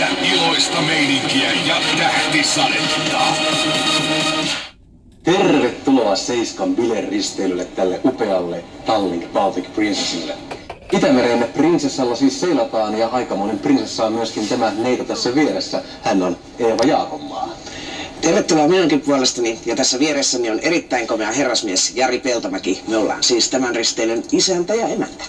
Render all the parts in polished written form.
Täydellistä iloista meininkiä ja tähtisadetta. Tervetuloa Seiskan bileristeilylle tälle upealle Tallink Baltic Princessille. Itämeren prinsessalla siis seilataan ja aikamoinen prinsessa on myöskin tämä neito tässä vieressä. Hän on Eeva Jaakonmaa. Tervetuloa minunkin puolestani ja tässä vieressäni on erittäin komea herrasmies Jari Peltomäki. Me ollaan siis tämän risteilyn isäntä ja emäntä.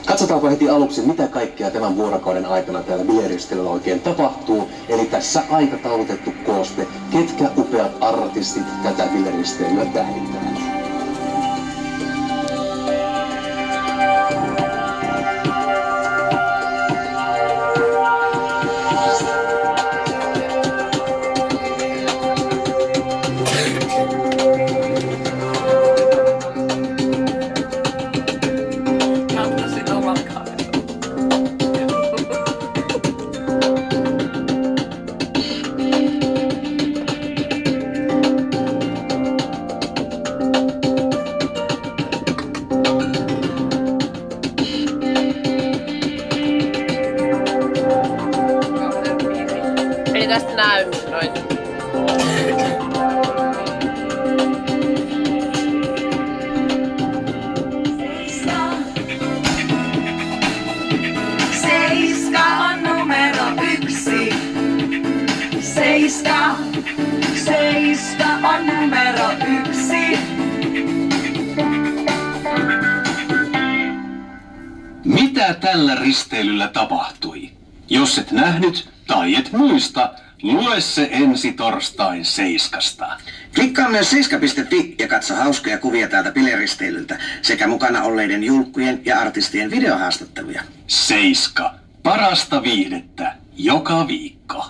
Katsotaanko heti aluksi, mitä kaikkea tämän vuorokauden aikana täällä bileristeilyllä oikein tapahtuu. Eli tässä aikataulutettu kooste, ketkä upeat artistit tätä bileristeilyä tähdittävät. Ei tästä näy noin. Seiska on numero 1. Seiska on numero 1. Mitä tällä risteilyllä tapahtui? Jos et nähnyt tai et muista, lue se ensi torstain Seiskasta. Klikkaa myös seiska.fi ja katso hauskoja kuvia täältä bileristeilyltä sekä mukana olleiden julkkujen ja artistien videohaastatteluja. Seiska. Parasta viihdettä joka viikko.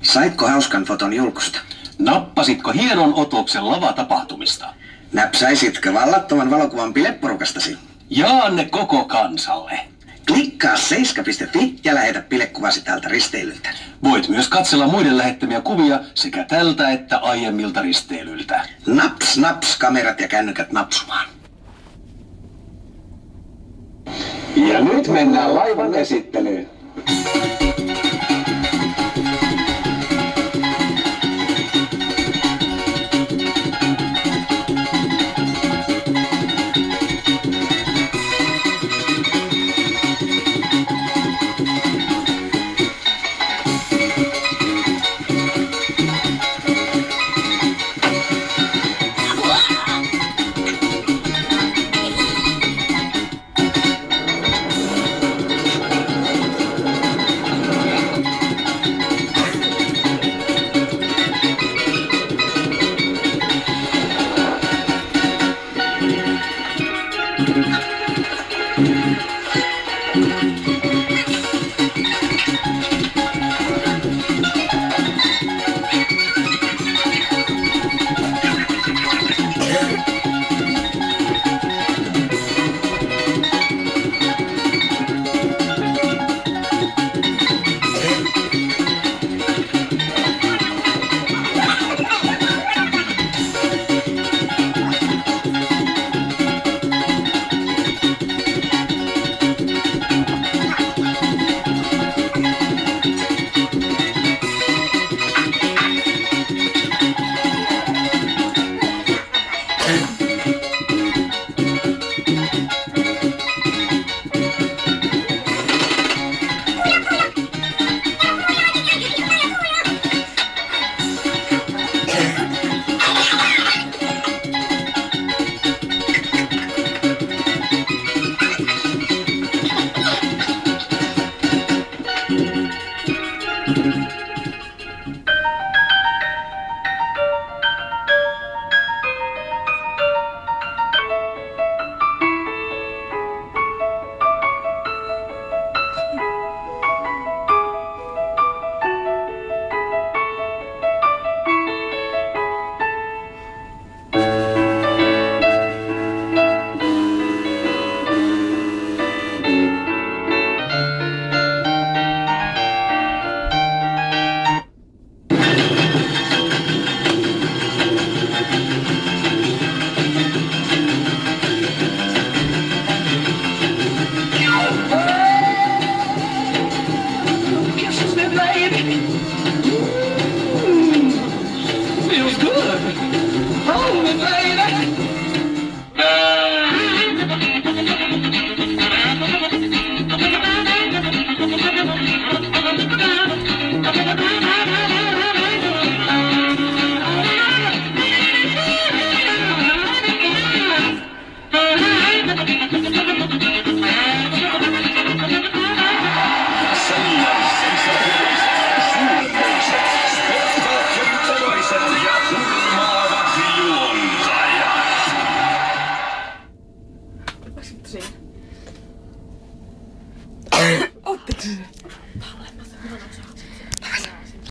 Saitko hauskan foton julkusta? Nappasitko hienon otoksen lavatapahtumista? Näpsäisitkö vallattoman valokuvan bileporukastasi? Jaa ne koko kansalle. Klikkaa seiska.fi ja lähetä bilekuvasi täältä risteilyltä. Voit myös katsella muiden lähettämiä kuvia sekä tältä että aiemmilta risteilyltä. Naps, naps, kamerat ja kännykät napsumaan. Ja nyt mennään laivan esittelyyn.